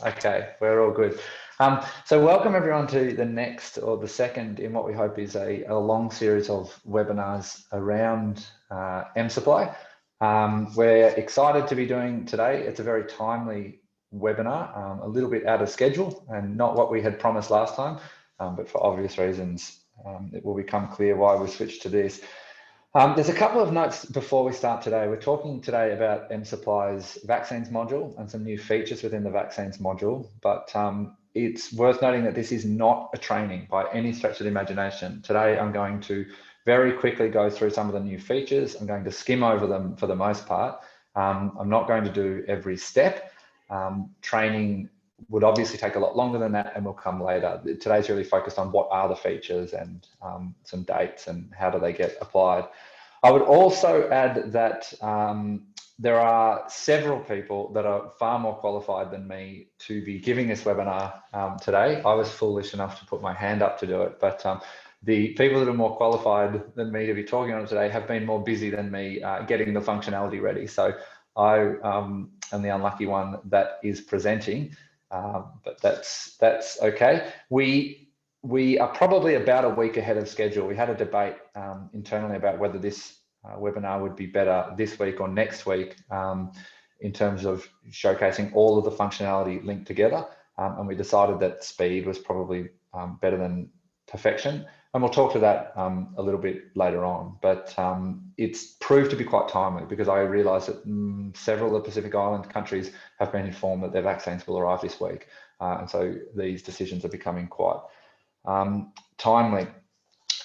Okay, we're all good. So welcome everyone to the next or the second in what we hope is a long series of webinars around mSupply. We're excited to be doing today. It's a very timely webinar, a little bit out of schedule and not what we had promised last time, but for obvious reasons, it will become clear why we switched to this. There's a couple of notes before we start today. We're talking today about mSupply's vaccines module and some new features within the vaccines module, but it's worth noting that this is not a training by any stretch of the imagination. Today, I'm going to very quickly go through some of the new features. I'm going to skim over them for the most part. I'm not going to do every step. Training would obviously take a lot longer than that and will come later. Today's really focused on what are the features and some dates and how do they get applied. I would also add that there are several people that are far more qualified than me to be giving this webinar today. I was foolish enough to put my hand up to do it, but the people that are more qualified than me to be talking on it today have been more busy than me getting the functionality ready. So I am the unlucky one that is presenting. But that's okay. We are probably about a week ahead of schedule. We had a debate internally about whether this webinar would be better this week or next week in terms of showcasing all of the functionality linked together. And we decided that speed was probably better than perfection. And we'll talk to that a little bit later on, but it's proved to be quite timely because I realised that several of the Pacific Island countries have been informed that their vaccines will arrive this week. And so these decisions are becoming quite timely.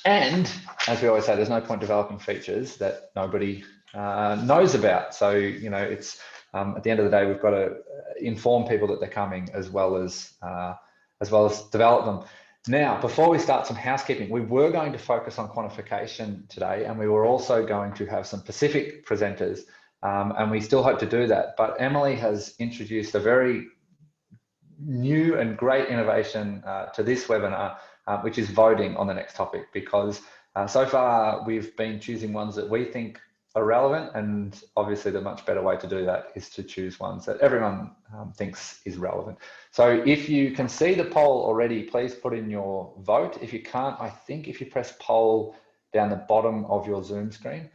And as we always say, there's no point developing features that nobody knows about. So, you know, it's at the end of the day, we've got to inform people that they're coming as well as develop them. Now, before we start, some housekeeping. We were going to focus on quantification today, and we were also going to have some Pacific presenters, and we still hope to do that. But Emily has introduced a very new and great innovation to this webinar, which is voting on the next topic, because so far we've been choosing ones that we think are relevant, and obviously the much better way to do that is to choose ones that everyone thinks is relevant. So if you can see the poll already, please put in your vote. If you can't, I think if you press poll down the bottom of your Zoom screen,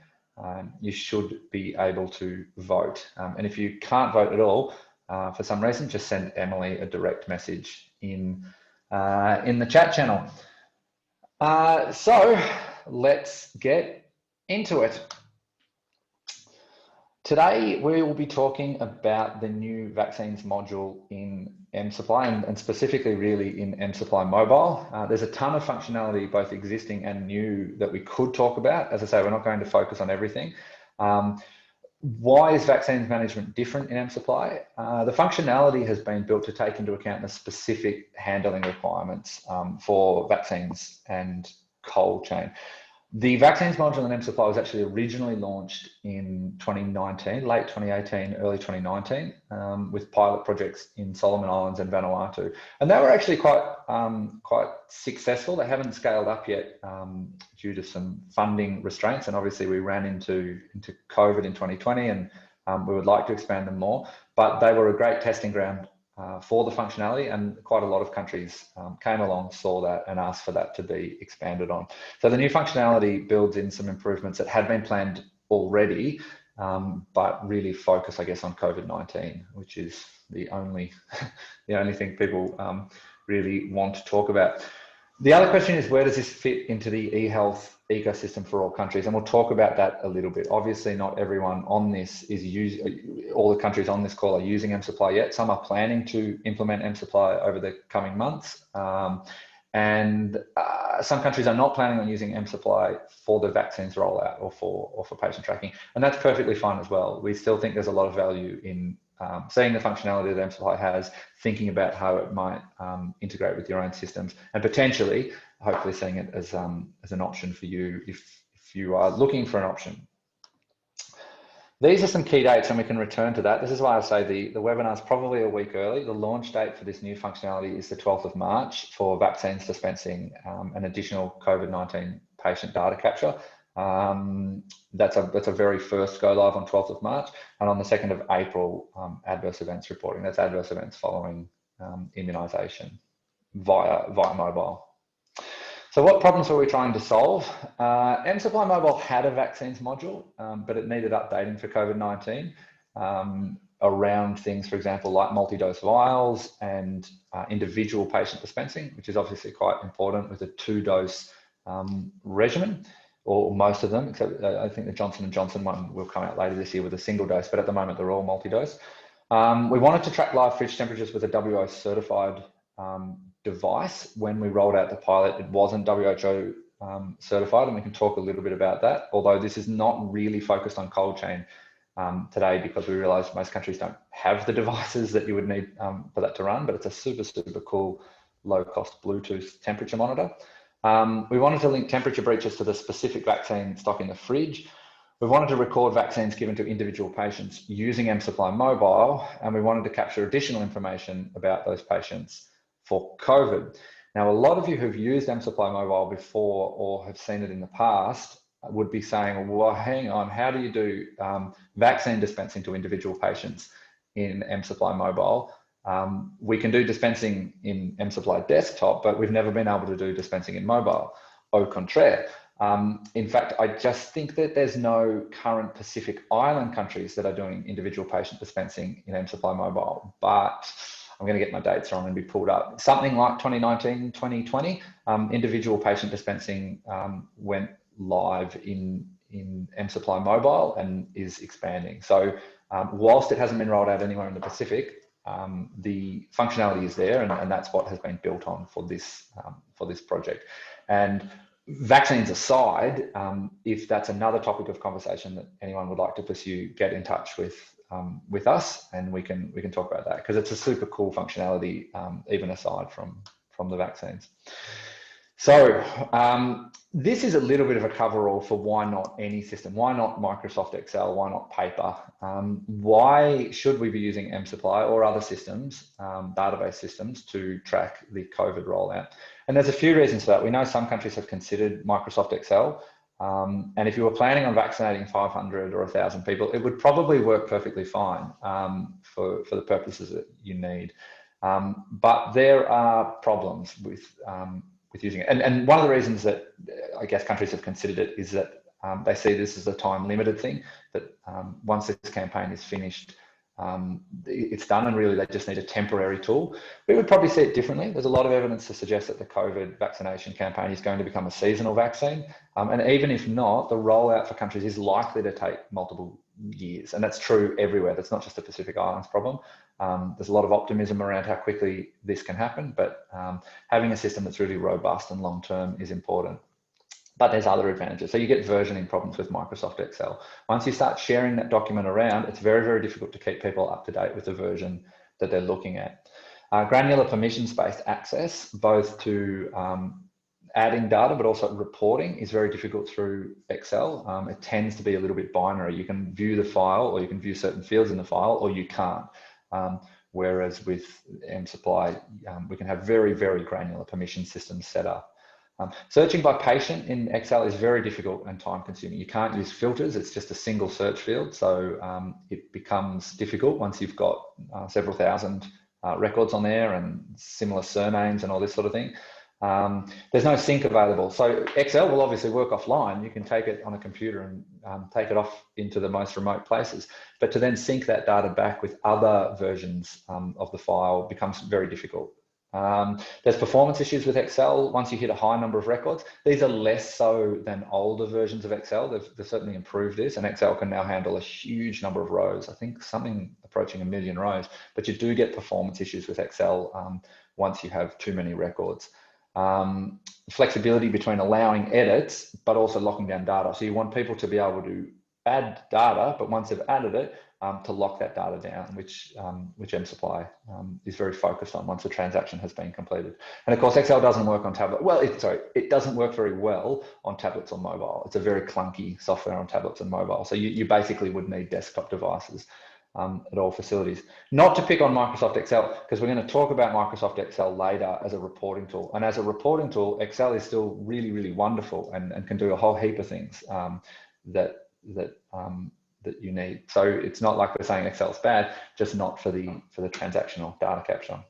you should be able to vote. And if you can't vote at all, for some reason, just send Emily a direct message in the chat channel. So let's get into it. Today, we will be talking about the new vaccines module in mSupply and specifically really in mSupply Mobile. There's a ton of functionality, both existing and new, that we could talk about. As I say, we're not going to focus on everything. Why is vaccines management different in mSupply? The functionality has been built to take into account the specific handling requirements for vaccines and cold chain. The vaccines module in mSupply was actually originally launched in 2019, late 2018, early 2019, with pilot projects in Solomon Islands and Vanuatu. And they were actually quite successful. They haven't scaled up yet due to some funding restraints. And obviously we ran into COVID in 2020 and we would like to expand them more, but they were a great testing ground for the functionality, and quite a lot of countries came along, saw that and asked for that to be expanded on. So the new functionality builds in some improvements that had been planned already, but really focus, I guess, on COVID-19, which is the only thing people really want to talk about. The other question is, where does this fit into the e-health ecosystem for all countries? And we'll talk about that a little bit. Obviously, not everyone on this is using, all the countries on this call are using mSupply yet. Some are planning to implement mSupply over the coming months. And some countries are not planning on using mSupply for the vaccines rollout or for patient tracking. And that's perfectly fine as well. We still think there's a lot of value in seeing the functionality that mSupply has, thinking about how it might integrate with your own systems, and potentially, hopefully, seeing it as an option for you if you are looking for an option. These are some key dates, and we can return to that. This is why I say the webinar is probably a week early. The launch date for this new functionality is the 12th of March for vaccines dispensing and additional COVID-19 patient data capture. That's a very first go live on 12th of March, and on the 2nd of April, adverse events reporting. That's adverse events following immunisation via mobile. So what problems were we trying to solve? mSupply Mobile had a vaccines module, but it needed updating for COVID-19 around things, for example, like multi-dose vials and individual patient dispensing, which is obviously quite important with a 2-dose regimen, or most of them, except I think the Johnson & Johnson one will come out later this year with a single dose, but at the moment they're all multi-dose. We wanted to track live fridge temperatures with a WHO certified device. When we rolled out the pilot, it wasn't WHO certified, and we can talk a little bit about that, although this is not really focused on cold chain today, because we realized most countries don't have the devices that you would need for that to run, but it's a super, super cool low-cost Bluetooth temperature monitor. We wanted to link temperature breaches to the specific vaccine stock in the fridge. We wanted to record vaccines given to individual patients using mSupply Mobile, and we wanted to capture additional information about those patients for COVID. Now, a lot of you who've used mSupply Mobile before or have seen it in the past would be saying, well, hang on, how do you do vaccine dispensing to individual patients in mSupply Mobile? We can do dispensing in mSupply desktop, but we've never been able to do dispensing in mobile. Au contraire. In fact, I just think that there's no current Pacific Island countries that are doing individual patient dispensing in mSupply Mobile, but I'm going to get my dates wrong and be pulled up. Something like 2019, 2020, individual patient dispensing went live in mSupply Mobile and is expanding. So whilst it hasn't been rolled out anywhere in the Pacific, the functionality is there, and that's what has been built on for this project. And vaccines aside, if that's another topic of conversation that anyone would like to pursue, get in touch with us, and we can talk about that, because it's a super cool functionality, even aside from the vaccines. So this is a little bit of a coverall for why not any system, why not Microsoft Excel, why not paper, why should we be using mSupply or other systems, database systems, to track the COVID rollout. And there's a few reasons for that. We know some countries have considered Microsoft Excel, and if you were planning on vaccinating 500 or 1,000 people, it would probably work perfectly fine for the purposes that you need. But there are problems with using it. And one of the reasons that I guess countries have considered it is that they see this as a time limited thing, that once this campaign is finished, it's done, and really they just need a temporary tool. We would probably see it differently. There's a lot of evidence to suggest that the COVID vaccination campaign is going to become a seasonal vaccine. And even if not, the rollout for countries is likely to take multiple years. And that's true everywhere. That's not just a Pacific Islands problem. There's a lot of optimism around how quickly this can happen, but having a system that's really robust and long-term is important. But there's other advantages. So you get versioning problems with Microsoft Excel. Once you start sharing that document around, it's very, very difficult to keep people up to date with the version that they're looking at. Granular permissions-based access, both to adding data, but also reporting, is very difficult through Excel. It tends to be a little bit binary. You can view the file, or you can view certain fields in the file, or you can't. Whereas with mSupply, we can have very, very granular permission systems set up. Searching by patient in Excel is very difficult and time consuming. You can't use filters, it's just a single search field. So it becomes difficult once you've got several thousand records on there and similar surnames and all this sort of thing. There's no sync available. So Excel will obviously work offline. You can take it on a computer and take it off into the most remote places. But to then sync that data back with other versions of the file becomes very difficult. There's performance issues with Excel once you hit a high number of records. These are less so than older versions of Excel. They've certainly improved this, and Excel can now handle a huge number of rows. I think something approaching 1 million rows, but you do get performance issues with Excel once you have too many records. Flexibility between allowing edits, but also locking down data. So you want people to be able to add data, but once they've added it, to lock that data down, which mSupply is very focused on once the transaction has been completed. And of course, Excel doesn't work on tablet. Well, it doesn't work very well on tablets or mobile. It's a very clunky software on tablets and mobile. So you basically would need desktop devices at all facilities. Not to pick on Microsoft Excel, because we're going to talk about Microsoft Excel later as a reporting tool. And as a reporting tool, Excel is still really, really wonderful and can do a whole heap of things that you need. So it's not like we're saying Excel's bad, just not for the transactional data capture.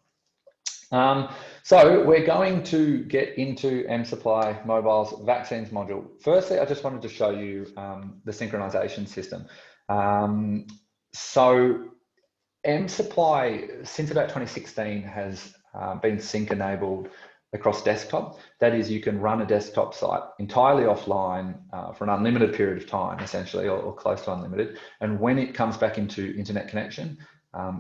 So we're going to get into mSupply Mobile's vaccines module. Firstly, I just wanted to show you the synchronization system. So mSupply, since about 2016, has been sync enabled across desktop. That is, you can run a desktop site entirely offline for an unlimited period of time, essentially, or close to unlimited. And when it comes back into internet connection,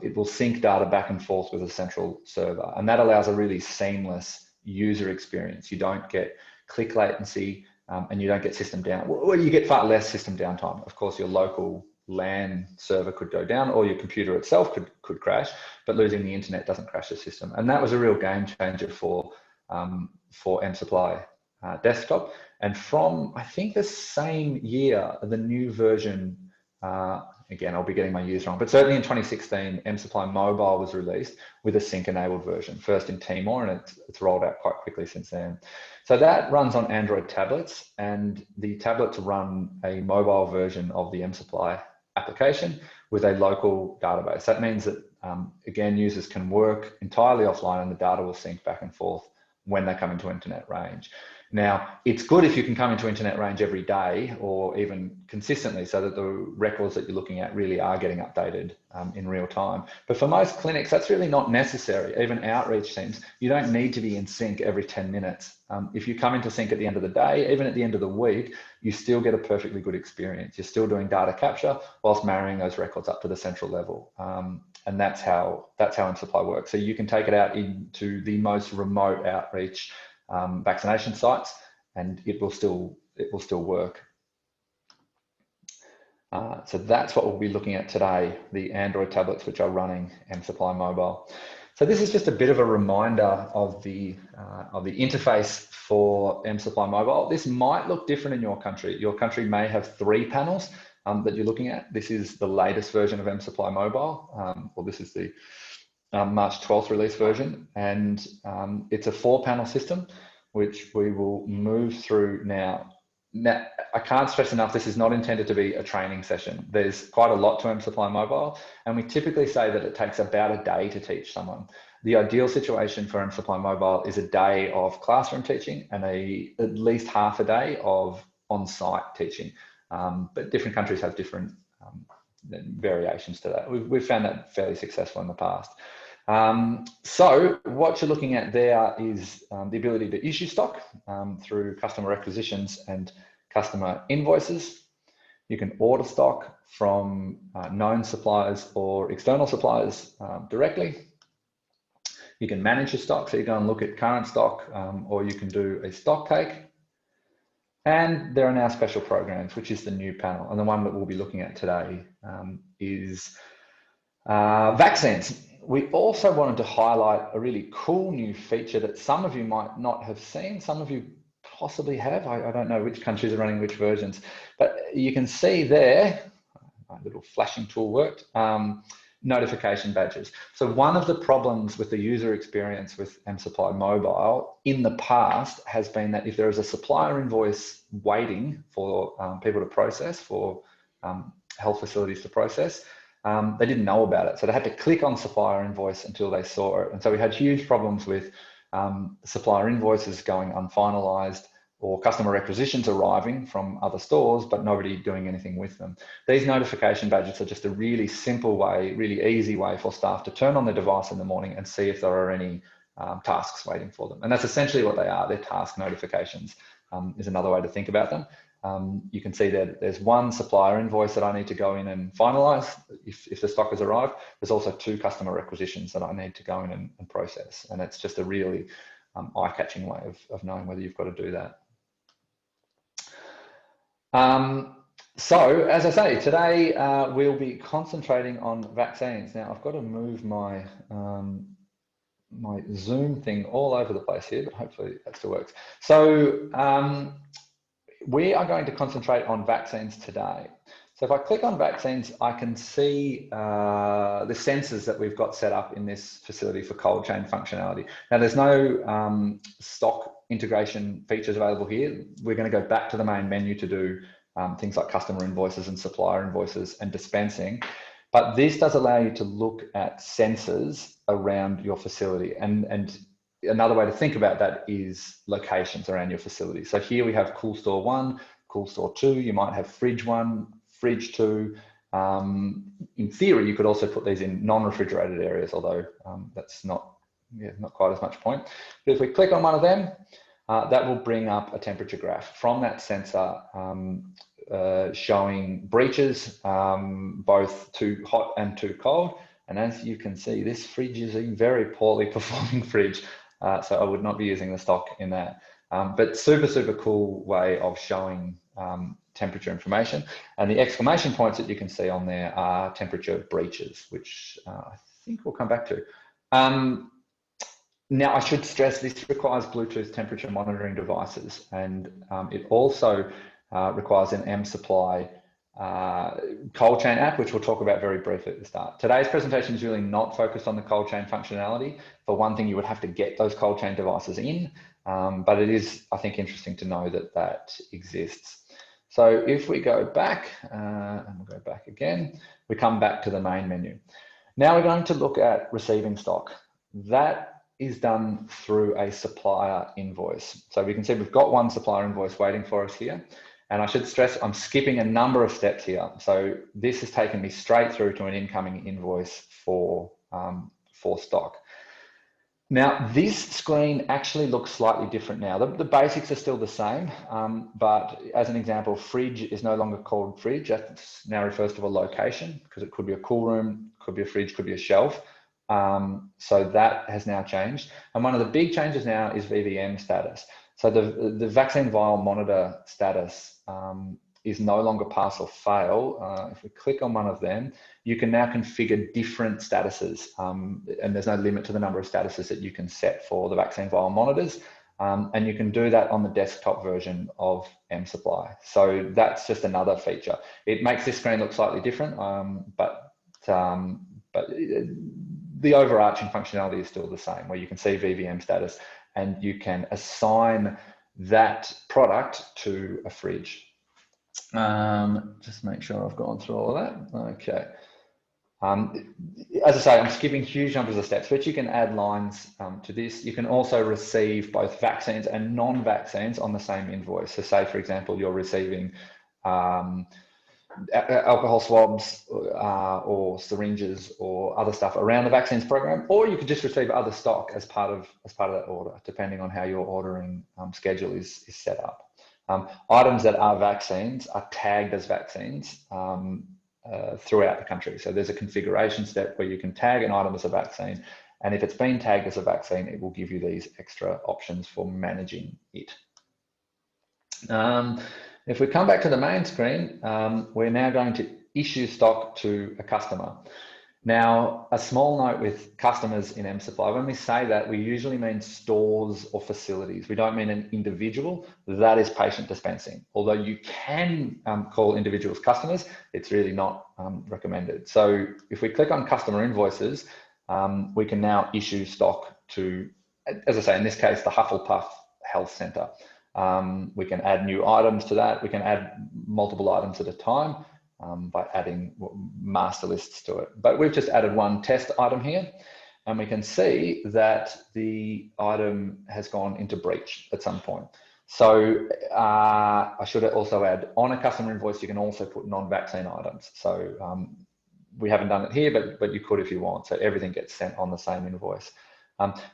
it will sync data back and forth with a central server. And that allows a really seamless user experience. You don't get click latency and you don't get system down. Well, you get far less system downtime. Of course, your local LAN server could go down or your computer itself could crash, but losing the internet doesn't crash the system. And that was a real game changer for mSupply desktop. And from, I think, the same year, the new version, again, I'll be getting my years wrong, but certainly in 2016, mSupply Mobile was released with a sync-enabled version, first in Timor, and it's rolled out quite quickly since then. So that runs on Android tablets, and the tablets run a mobile version of the mSupply application with a local database. That means that, again, users can work entirely offline and the data will sync back and forth when they come into internet range. Now, it's good if you can come into internet range every day or even consistently so that the records that you're looking at really are getting updated in real time. But for most clinics, that's really not necessary. Even outreach teams, you don't need to be in sync every 10 minutes. If you come into sync at the end of the day, even at the end of the week, you still get a perfectly good experience. You're still doing data capture whilst marrying those records up to the central level. And that's how mSupply works. So you can take it out into the most remote outreach vaccination sites, and it will still work. So that's what we'll be looking at today, the Android tablets which are running mSupply Mobile. So this is just a bit of a reminder of the interface for mSupply Mobile. This might look different in your country. Your country may have 3 panels that you're looking at. This is the latest version of mSupply Mobile, or this is the March 12th release version, and it's a 4-panel system, which we will move through now. Now, I can't stress enough, this is not intended to be a training session. There's quite a lot to mSupply Mobile, and we typically say that it takes about a day to teach someone. The ideal situation for mSupply Mobile is a day of classroom teaching and at least half a day of on-site teaching. But different countries have different variations to that. We've found that fairly successful in the past. So what you're looking at there is the ability to issue stock through customer requisitions and customer invoices. You can order stock from known suppliers or external suppliers directly. You can manage your stock, so you go and look at current stock, or you can do a stock take. And there are now special programs, which is the new panel. And the one that we'll be looking at today is vaccines. We also wanted to highlight a really cool new feature that some of you might not have seen. Some of you possibly have. I don't know which countries are running which versions, but you can see there, my little flashing tool worked, notification badges. So one of the problems with the user experience with mSupply Mobile in the past has been that if there is a supplier invoice waiting for people to process, for health facilities to process, they didn't know about it. So they had to click on supplier invoice until they saw it. And so we had huge problems with supplier invoices going unfinalized or customer requisitions arriving from other stores, but nobody doing anything with them. These notification badges are just a really simple way, really easy way for staff to turn on their device in the morning and see if there are any tasks waiting for them. And that's essentially what they are. They're task notifications is another way to think about them. You can see that there's one supplier invoice that I need to go in and finalize if the stock has arrived. There's also 2 customer requisitions that I need to go in and process. And it's just a really eye-catching way of knowing whether you've got to do that. So, as I say, today we'll be concentrating on vaccines. Now, I've got to move my my Zoom thing all over the place here, but hopefully that still works. So, we are going to concentrate on vaccines today. So if I click on vaccines, I can see the sensors that we've got set up in this facility for cold chain functionality. Now there's no stock integration features available here. We're going to go back to the main menu to do things like customer invoices and supplier invoices and dispensing. But this does allow you to look at sensors around your facility. And another way to think about that is locations around your facility. So here we have cool store 1, cool store 2. You might have fridge 1, fridge 2. In theory, you could also put these in non-refrigerated areas, although that's not quite as much point. But if we click on one of them, that will bring up a temperature graph from that sensor showing breaches, both too hot and too cold. And as you can see, this fridge is a very poorly performing fridge, so I would not be using the stock in that. But super cool way of showing temperature information. And the exclamation points that you can see on there are temperature breaches, which I think we'll come back to. Now, I should stress this requires Bluetooth temperature monitoring devices, and it also requires an mSupply cold chain app, which we'll talk about very briefly at the start. Today's presentation is really not focused on the cold chain functionality. For one thing, you would have to get those cold chain devices in, but it is, I think, interesting to know that that exists. So if we go back, and we'll go back again, we come back to the main menu. Now we're going to look at receiving stock. That is done through a supplier invoice. So we can see we've got one supplier invoice waiting for us here. And I should stress, I'm skipping a number of steps here. So this has taken me straight through to an incoming invoice for stock. Now, this screen actually looks slightly different now. The basics are still the same, but as an example, fridge is no longer called fridge. That now refers to a location, because it could be a cool room, could be a fridge, could be a shelf. So that has now changed. And one of the big changes now is VVM status. So the vaccine vial monitor status is no longer pass or fail. If we click on one of them, you can now configure different statuses, and there's no limit to the number of statuses that you can set for the vaccine vial monitors. And you can do that on the desktop version of mSupply. So that's just another feature. It makes this screen look slightly different, but the overarching functionality is still the same, where you can see VVM status and you can assign that product to a fridge. Just make sure I've gone through all of that. Okay. As I say, I'm skipping huge numbers of steps, but you can add lines to this. You can also receive both vaccines and non-vaccines on the same invoice. So say, for example, you're receiving alcohol swabs or syringes or other stuff around the vaccines program, or you could just receive other stock as part of that order, depending on how your ordering schedule is set up. Items that are vaccines are tagged as vaccines throughout the country. So there's a configuration step where you can tag an item as a vaccine, and if it's been tagged as a vaccine, it will give you these extra options for managing it. If we come back to the main screen, we're now going to issue stock to a customer. Now, a small note with customers in mSupply, when we say that, we usually mean stores or facilities. We don't mean an individual. That is patient dispensing. Although you can call individuals customers, it's really not recommended. So if we click on customer invoices, we can now issue stock to, as I say, in this case, the Hufflepuff Health Centre. We can add new items to that. We can add multiple items at a time by adding master lists to it. But we've just added one test item here, and we can see that the item has gone into breach at some point. So I should also add, on a customer invoice, you can also put non-vaccine items. So we haven't done it here, but you could if you want. So everything gets sent on the same invoice.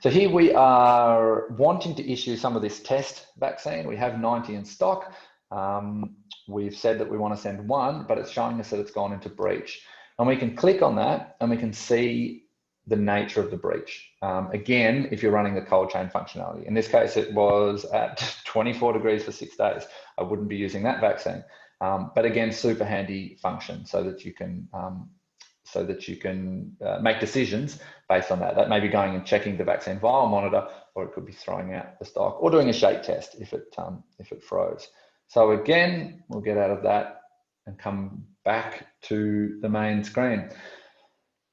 So here we are wanting to issue some of this test vaccine. We have 90 in stock. We've said that we want to send one, but it's showing us that it's gone into breach. And we can click on that and we can see the nature of the breach. Again, if you're running the cold chain functionality. In this case, it was at 24 degrees for 6 days. I wouldn't be using that vaccine. But again, super handy function so that you can make decisions based on that. That may be going and checking the vaccine vial monitor, or it could be throwing out the stock, or doing a shake test if it froze. So again, we'll get out of that and come back to the main screen.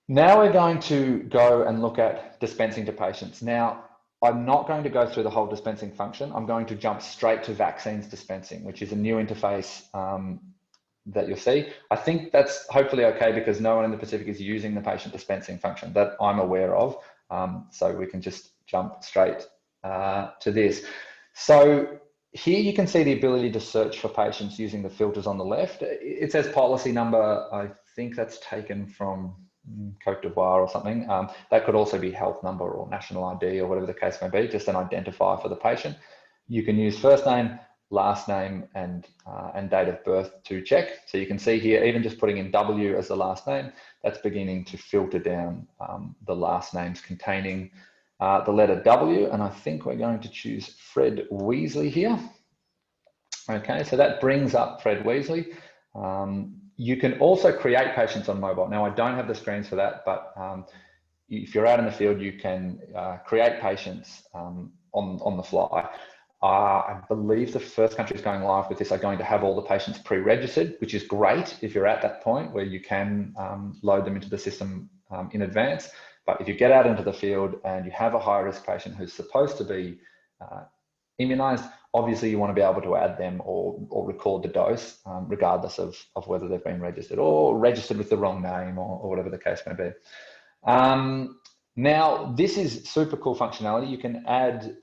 Now we're going to go and look at dispensing to patients. Now, I'm not going to go through the whole dispensing function. I'm going to jump straight to vaccines dispensing, which is a new interface that you'll see. I think that's hopefully okay because no one in the Pacific is using the patient dispensing function that I'm aware of. So we can just jump straight to this. So here you can see the ability to search for patients using the filters on the left. It says policy number. I think that's taken from Cote d'Ivoire or something. That could also be health number or national ID or whatever the case may be, just an identifier for the patient. You can use first name, last name, and date of birth to check. So you can see here, even just putting in W as the last name, that's beginning to filter down the last names containing the letter W. And I think we're going to choose Fred Weasley here. Okay, so that brings up Fred Weasley. You can also create patients on mobile. Now, I don't have the screens for that, but if you're out in the field, you can create patients on the fly. I believe the first countries going live with this are going to have all the patients pre-registered, which is great if you're at that point where you can load them into the system in advance. But if you get out into the field and you have a high-risk patient who's supposed to be immunized, obviously you want to be able to add them or record the dose, regardless of whether they've been registered or registered with the wrong name or whatever the case may be. Now, this is super cool functionality. You can add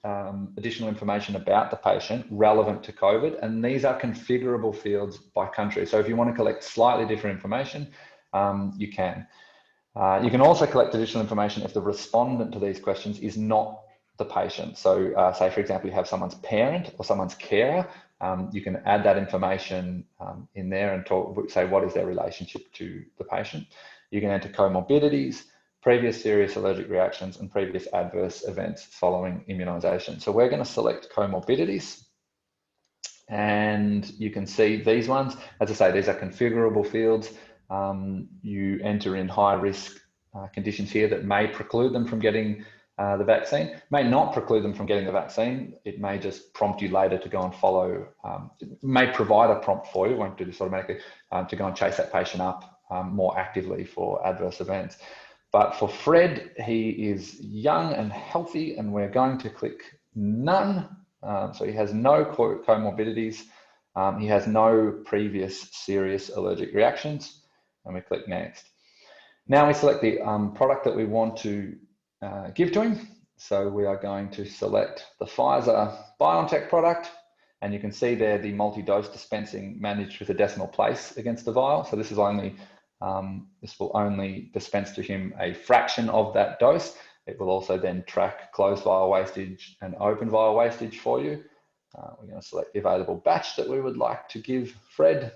additional information about the patient relevant to COVID, and these are configurable fields by country. So if you want to collect slightly different information, you can. You can also collect additional information if the respondent to these questions is not the patient. So say, for example, you have someone's parent or someone's carer, you can add that information in there and say what is their relationship to the patient. You can enter comorbidities, previous serious allergic reactions, and previous adverse events following immunization. So we're going to select comorbidities, and you can see these ones. As I say, these are configurable fields. You enter in high risk conditions here that may preclude them from getting the vaccine, may not preclude them from getting the vaccine. It may just prompt you later to go and follow, it may provide a prompt for you, won't do this automatically, to go and chase that patient up more actively for adverse events. But for Fred, he is young and healthy, and we're going to click none. So he has no comorbidities. He has no previous serious allergic reactions, and we click next. Now we select the product that we want to give to him. So we are going to select the Pfizer BioNTech product, and you can see there the multi-dose dispensing managed with a decimal place against the vial. So this is only this will only dispense to him a fraction of that dose. It will also then track closed vial wastage and open vial wastage for you. We're going to select the available batch that we would like to give Fred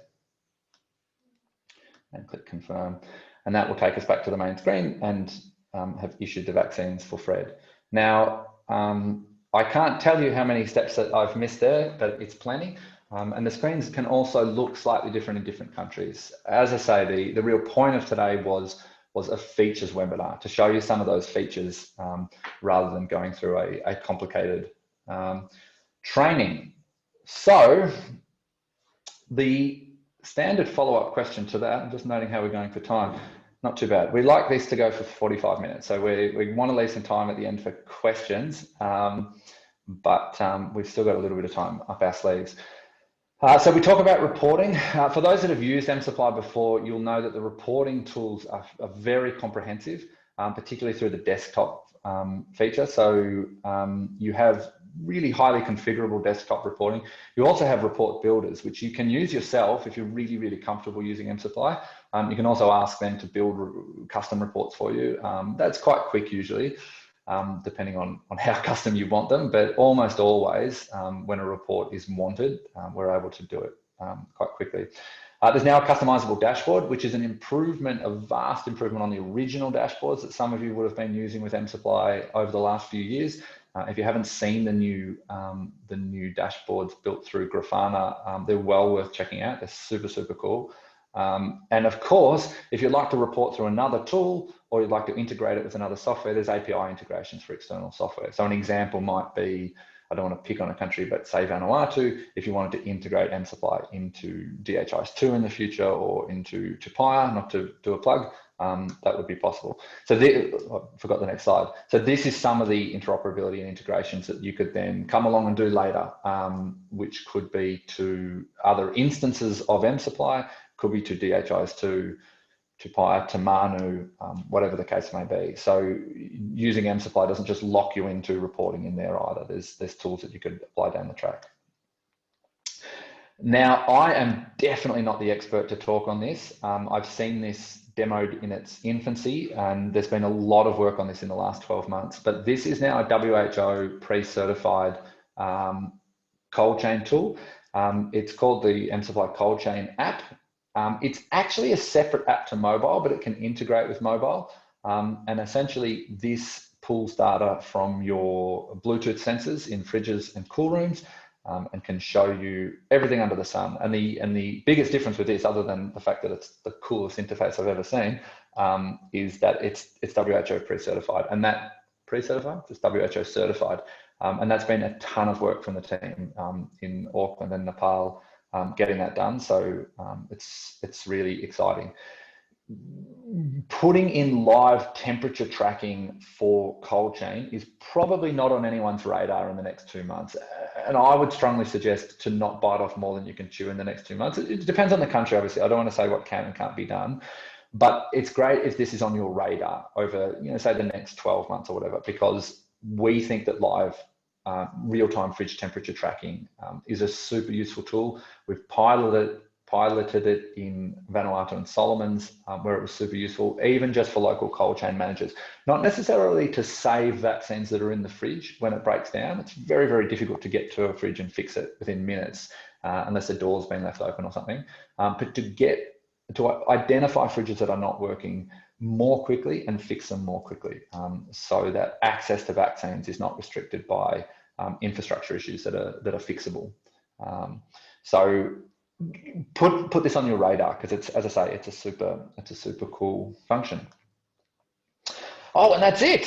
and click confirm. And that will take us back to the main screen and have issued the vaccines for Fred. Now, I can't tell you how many steps that I've missed there, but it's plenty. And the screens can also look slightly different in different countries. As I say, the real point of today was a features webinar to show you some of those features rather than going through a complicated training. So the standard follow-up question to that, I'm just noting how we're going for time, not too bad. We like this to go for 45 minutes. So we want to leave some time at the end for questions, but we've still got a little bit of time up our sleeves. So we talk about reporting. For those that have used mSupply before, you'll know that the reporting tools are very comprehensive, particularly through the desktop feature. So you have really highly configurable desktop reporting. You also have report builders, which you can use yourself if you're really, really comfortable using mSupply. You can also ask them to build custom reports for you. That's quite quick usually, depending on how custom you want them, but almost always when a report is wanted, we're able to do it quite quickly. There's now a customizable dashboard, which is an improvement, a vast improvement on the original dashboards that some of you would have been using with mSupply over the last few years. If you haven't seen the new dashboards built through Grafana, they're well worth checking out. They're super, super cool. And of course, if you'd like to report through another tool or you'd like to integrate it with another software, there's API integrations for external software. So an example might be, I don't want to pick on a country, but say Vanuatu, if you wanted to integrate mSupply into DHIS2 in the future or into Tupaya, not to do a plug, that would be possible. So I forgot the next slide. So this is some of the interoperability and integrations that you could then come along and do later, which could be to other instances of mSupply, could be to DHIs, to Pi, to Manu, whatever the case may be. So using mSupply doesn't just lock you into reporting in there either. There's tools that you could apply down the track. Now, I am definitely not the expert to talk on this. I've seen this demoed in its infancy, and there's been a lot of work on this in the last 12 months, but this is now a WHO pre-certified cold chain tool. It's called the mSupply Cold Chain app. It's actually a separate app to mobile, but it can integrate with mobile. And essentially this pulls data from your Bluetooth sensors in fridges and cool rooms, and can show you everything under the sun. And the biggest difference with this, other than the fact that it's the coolest interface I've ever seen, is that it's WHO pre-certified, and that pre-certified, it's WHO certified. And that's been a ton of work from the team in Auckland and Nepal getting that done. So it's really exciting. Putting in live temperature tracking for cold chain is probably not on anyone's radar in the next 2 months. And I would strongly suggest to not bite off more than you can chew in the next 2 months. It depends on the country, obviously. I don't want to say what can and can't be done, but it's great if this is on your radar over, say the next 12 months or whatever, because we think that live real-time fridge temperature tracking is a super useful tool. We've piloted it in Vanuatu and Solomons, where it was super useful, even just for local cold chain managers. Not necessarily to save vaccines that are in the fridge when it breaks down. It's very, very difficult to get to a fridge and fix it within minutes, unless the door's been left open or something. But to identify fridges that are not working more quickly and fix them more quickly, so that access to vaccines is not restricted by infrastructure issues that are fixable. So put this on your radar, because it's, as I say, it's a super cool function. Oh, and that's it.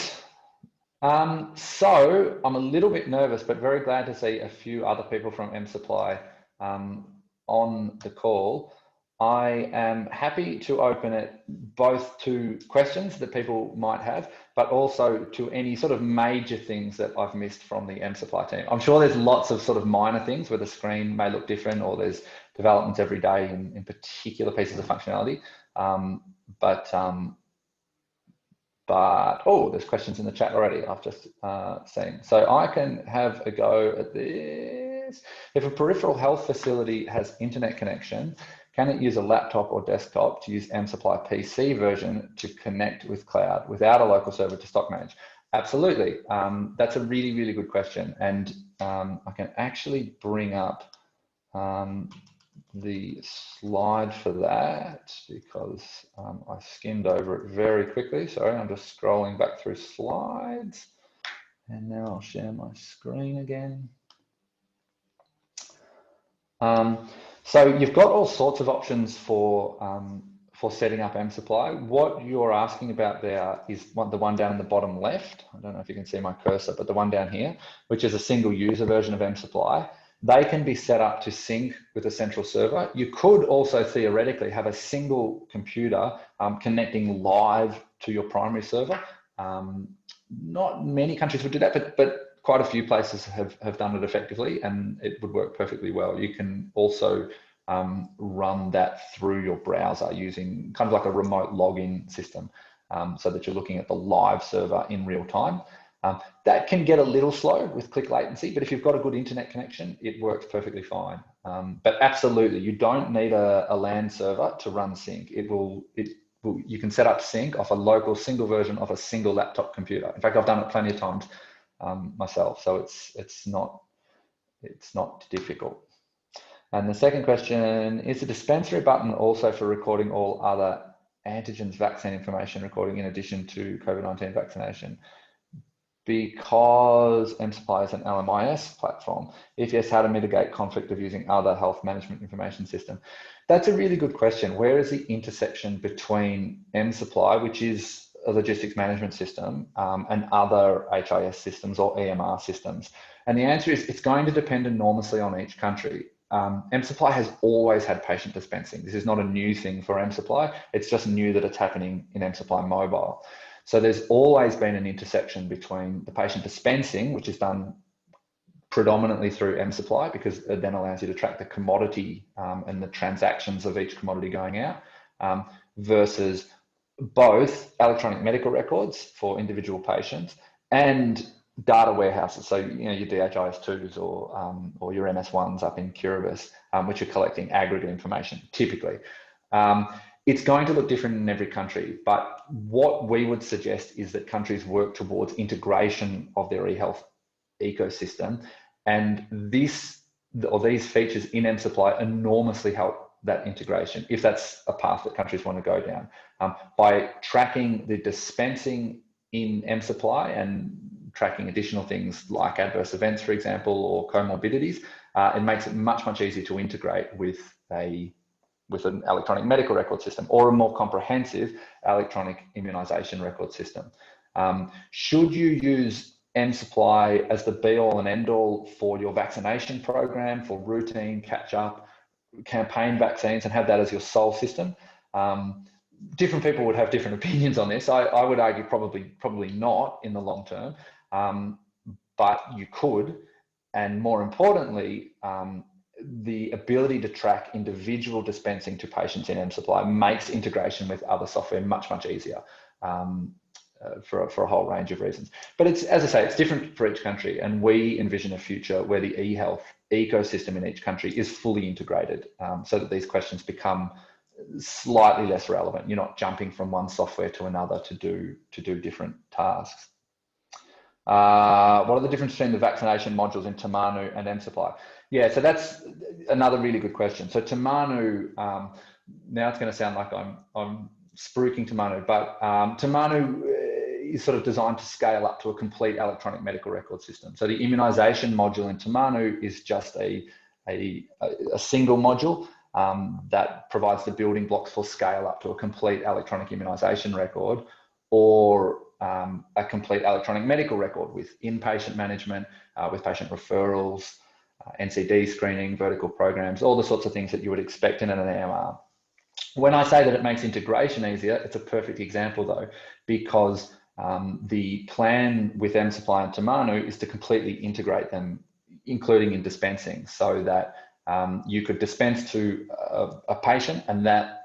So I'm a little bit nervous, but very glad to see a few other people from mSupply on the call. I am happy to open it both to questions that people might have, but also to any sort of major things that I've missed from the mSupply team. I'm sure there's lots of sort of minor things where the screen may look different, or there's developments every day in particular pieces of functionality. But oh, there's questions in the chat already, I've just seen. So I can have a go at this. If a peripheral health facility has internet connection, can it use a laptop or desktop to use mSupply PC version to connect with cloud without a local server to stock manage? Absolutely. That's a really, really good question. And I can actually bring up the slide for that, because I skimmed over it very quickly. Sorry, I'm just scrolling back through slides. And now I'll share my screen again. So you've got all sorts of options for setting up mSupply. What you're asking about there is the one down in the bottom left. I don't know if you can see my cursor, but the one down here, which is a single user version of mSupply. They can be set up to sync with a central server. You could also theoretically have a single computer connecting live to your primary server. Not many countries would do that, but quite a few places have done it effectively, and it would work perfectly well. You can also run that through your browser using kind of like a remote login system, so that you're looking at the live server in real time. That can get a little slow with click latency, but if you've got a good internet connection, it works perfectly fine. But absolutely, you don't need a LAN server to run sync. You can set up sync off a local single version of a single laptop computer. In fact, I've done it plenty of times myself, so it's not difficult. And the second question is: the dispensary button also for recording all other antigens vaccine information recording in addition to COVID-19 vaccination? Because mSupply is an LMIS platform. If yes, how to mitigate conflict of using other health management information system? That's a really good question. Where is the intersection between mSupply, which is a logistics management system, and other HIS systems or EMR systems? And the answer is it's going to depend enormously on each country. mSupply has always had patient dispensing. This is not a new thing for mSupply. It's just new that it's happening in mSupply Mobile. So there's always been an intersection between the patient dispensing, which is done predominantly through mSupply, because it then allows you to track the commodity and the transactions of each commodity going out, versus both electronic medical records for individual patients and data warehouses. So, your DHIS2s or your MS1s up in Kiribati, which are collecting aggregate information typically. It's going to look different in every country, but what we would suggest is that countries work towards integration of their e-health ecosystem, and these features in mSupply enormously help that integration, if that's a path that countries want to go down. By tracking the dispensing in mSupply and tracking additional things like adverse events, for example, or comorbidities, it makes it much easier to integrate with an electronic medical record system or a more comprehensive electronic immunization record system. Should you use mSupply as the be-all and end-all for your vaccination program, for routine catch-up, campaign vaccines, and have that as your sole system? Different people would have different opinions on this. I would argue probably not in the long term, but you could. And more importantly, the ability to track individual dispensing to patients in mSupply makes integration with other software much easier. For a whole range of reasons. But it's, as I say, it's different for each country, and we envision a future where the e-health ecosystem in each country is fully integrated, so that these questions become slightly less relevant. You're not jumping from one software to another to do different tasks. What are the differences between the vaccination modules in Tamanu and mSupply? Yeah, so that's another really good question. So Tamanu, now it's going to sound like I'm spruiking Tamanu, but Tamanu is sort of designed to scale up to a complete electronic medical record system. So the immunization module in Tamanu is just a single module that provides the building blocks for scale up to a complete electronic immunization record, or a complete electronic medical record with inpatient management, with patient referrals, NCD screening, vertical programs, all the sorts of things that you would expect in an AMR. When I say that it makes integration easier, it's a perfect example though, because the plan with mSupply and Tamanu is to completely integrate them, including in dispensing, so that you could dispense to a patient and that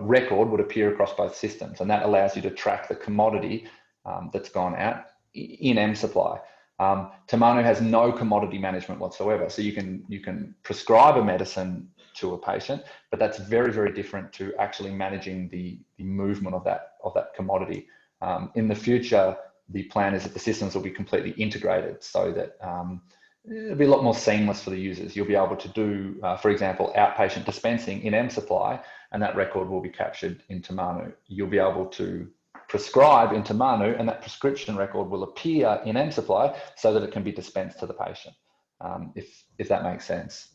record would appear across both systems, and that allows you to track the commodity that's gone out in mSupply. Tamanu has no commodity management whatsoever, so you can prescribe a medicine to a patient, but that's very different to actually managing the movement of that commodity. In the future, the plan is that the systems will be completely integrated, so that it'll be a lot more seamless for the users. You'll be able to do, for example, outpatient dispensing in mSupply, and that record will be captured in Tamanu. You'll be able to prescribe in Tamanu, and that prescription record will appear in mSupply so that it can be dispensed to the patient, if that makes sense.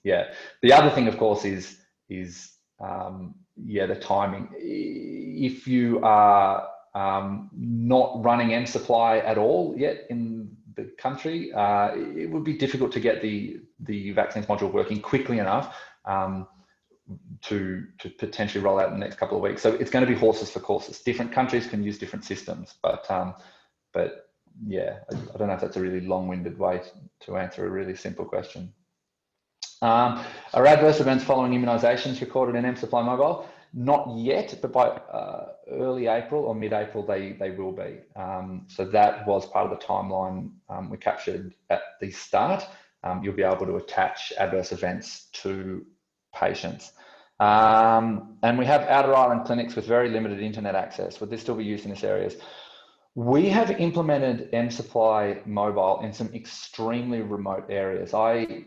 Yeah. The other thing, of course, is the timing. If you are not running mSupply at all yet in the country, it would be difficult to get the vaccines module working quickly enough to potentially roll out in the next couple of weeks. So it's going to be horses for courses. Different countries can use different systems, but yeah, I don't know if that's a really long-winded way to answer a really simple question. Are adverse events following immunizations recorded in mSupply Mobile? Not yet, but by early April or mid-April, they will be. So that was part of the timeline we captured at the start. You'll be able to attach adverse events to patients. And we have outer island clinics with very limited internet access. Would this still be used in these areas? We have implemented mSupply Mobile in some extremely remote areas. I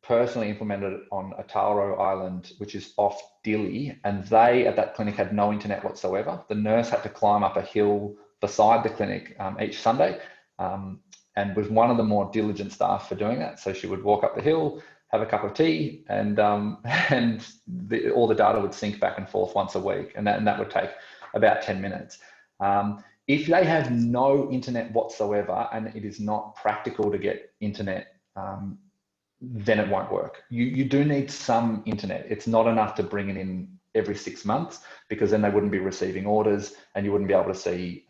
personally implemented it on Aotearoa Island, which is off Dili, and they at that clinic had no internet whatsoever. The nurse had to climb up a hill beside the clinic each Sunday, and was one of the more diligent staff for doing that. So she would walk up the hill, have a cup of tea, and all the data would sync back and forth once a week, and that would take about 10 minutes. If they have no internet whatsoever and it is not practical to get internet, then it won't work. You do need some internet. It's not enough to bring it in every 6 months, because then they wouldn't be receiving orders and you wouldn't be able to see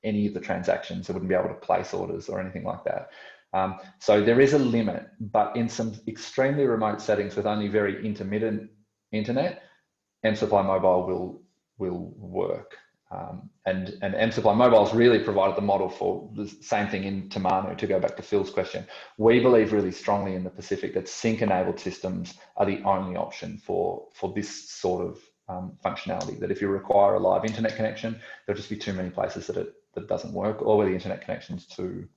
any of the transactions. They wouldn't be able to place orders or anything like that. So there is a limit, but in some extremely remote settings with only very intermittent internet, mSupply Mobile will work. And mSupply Mobile's really provided the model for the same thing in Tamanu, to go back to Phil's question. We believe really strongly in the Pacific that sync-enabled systems are the only option for this sort of functionality, that if you require a live internet connection, there'll just be too many places that it doesn't work, or where the internet connection's too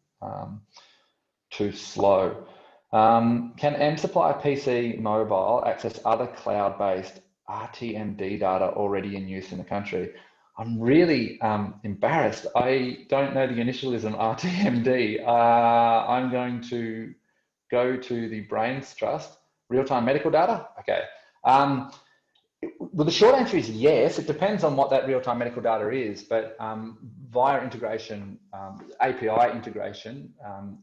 slow. Can mSupply PC Mobile access other cloud-based RTMD data already in use in the country? I'm really embarrassed. I don't know the initialism RTMD. I'm going to go to the Brains Trust. Real-time medical data? Okay. Well, the short answer is yes. It depends on what that real-time medical data is, but via integration, API integration,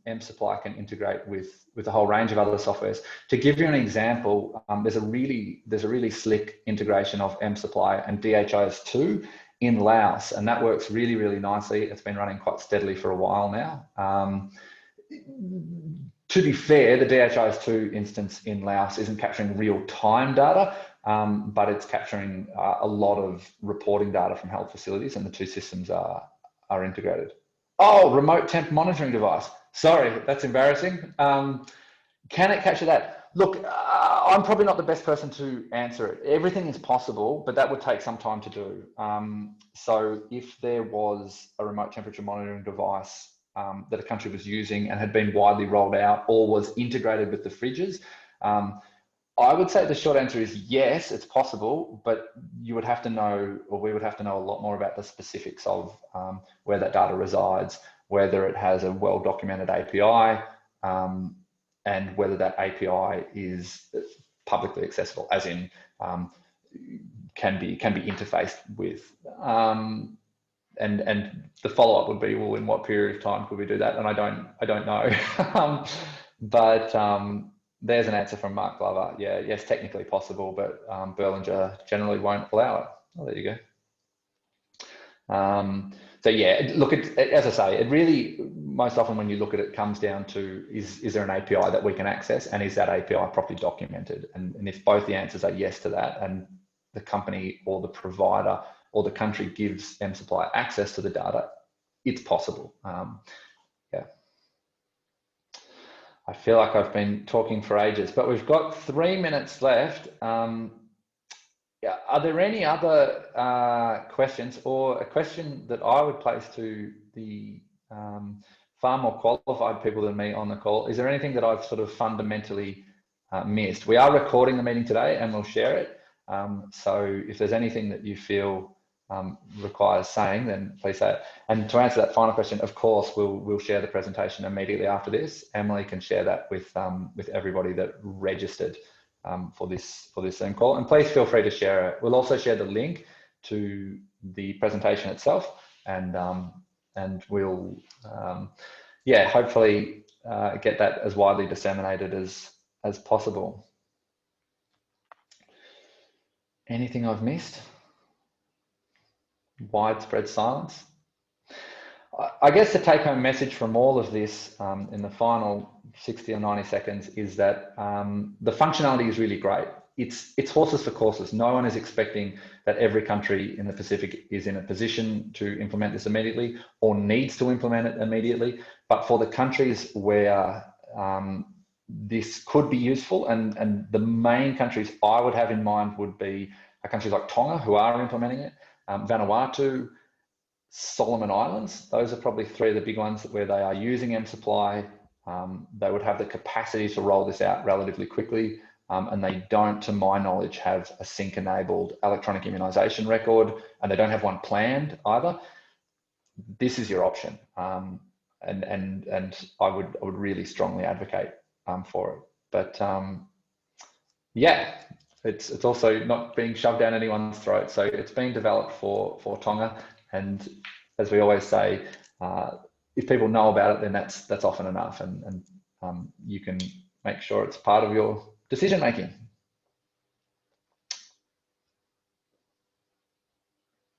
mSupply can integrate with a whole range of other softwares. To give you an example, there's a really slick integration of mSupply and DHIS2 in Laos, and that works really, really nicely. It's been running quite steadily for a while now. To be fair, the DHIS2 instance in Laos isn't capturing real-time data, but it's capturing a lot of reporting data from health facilities, and the two systems are integrated. Oh, remote temp monitoring device. Sorry, that's embarrassing. Can it capture that? Look, I'm probably not the best person to answer it. Everything is possible, but that would take some time to do. So if there was a remote temperature monitoring device that a country was using and had been widely rolled out, or was integrated with the fridges, I would say the short answer is yes, it's possible, but you would have to know, or we would have to know a lot more about the specifics of where that data resides, whether it has a well-documented API, and whether that API is publicly accessible, as in can be interfaced with. And the follow-up would be, well, in what period of time could we do that? And I don't know. But there's an answer from Mark Glover. Yeah, yes, technically possible, but Berlinger generally won't allow it. Oh, there you go. So yeah, look, as I say, it really, most often when you look at it, comes down to, is there an API that we can access, and is that API properly documented? And if both the answers are yes to that, and the company or the provider or the country gives mSupply access to the data, it's possible. Yeah. I feel like I've been talking for ages, but we've got 3 minutes left. Yeah, are there any other questions, or a question that I would place to the far more qualified people than me on the call? Is there anything that I've sort of fundamentally missed? We are recording the meeting today, and we'll share it. So if there's anything that you feel requires saying, then please say it. And to answer that final question, of course, we'll share the presentation immediately after this. Emily can share that with everybody that registered for this Zoom call, and please feel free to share it. We'll also share the link to the presentation itself, and we'll yeah, hopefully get that as widely disseminated as possible. Anything I've missed? Widespread silence. I guess the take-home message from all of this in the final 60 or 90 seconds is that the functionality is really great. It's horses for courses. No one is expecting that every country in the Pacific is in a position to implement this immediately, or needs to implement it immediately. But for the countries where this could be useful, and the main countries I would have in mind would be countries like Tonga, who are implementing it, Vanuatu, Solomon Islands. Those are probably three of the big ones where they are using mSupply. They would have the capacity to roll this out relatively quickly, and they don't, to my knowledge, have a sync-enabled electronic immunisation record, and they don't have one planned either. This is your option, and I would really strongly advocate for it. But yeah, it's also not being shoved down anyone's throat. So it's been developed for Tonga, and as we always say, if people know about it, then that's often enough, and you can make sure it's part of your decision making.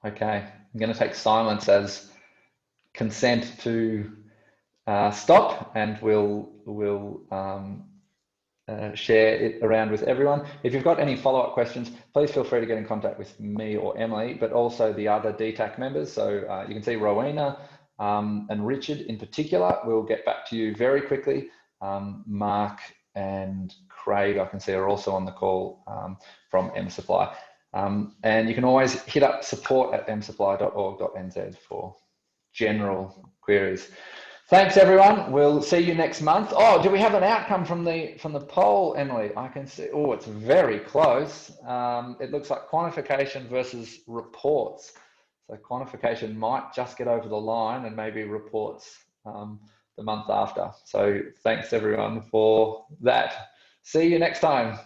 Okay, I'm going to take silence as consent to stop, and we'll share it around with everyone. If you've got any follow-up questions, please feel free to get in contact with me or Emily, but also the other DTAC members. So you can see Rowena and Richard in particular. We'll get back to you very quickly. Mark and Craig, I can see, are also on the call from mSupply. And you can always hit up support@msupply.org.nz for general queries. Thanks, everyone. We'll see you next month. Oh, do we have an outcome from the poll, Emily? I can see. Oh, it's very close. It looks like quantification versus reports. So quantification might just get over the line, and maybe reports the month after. So thanks, everyone, for that. See you next time.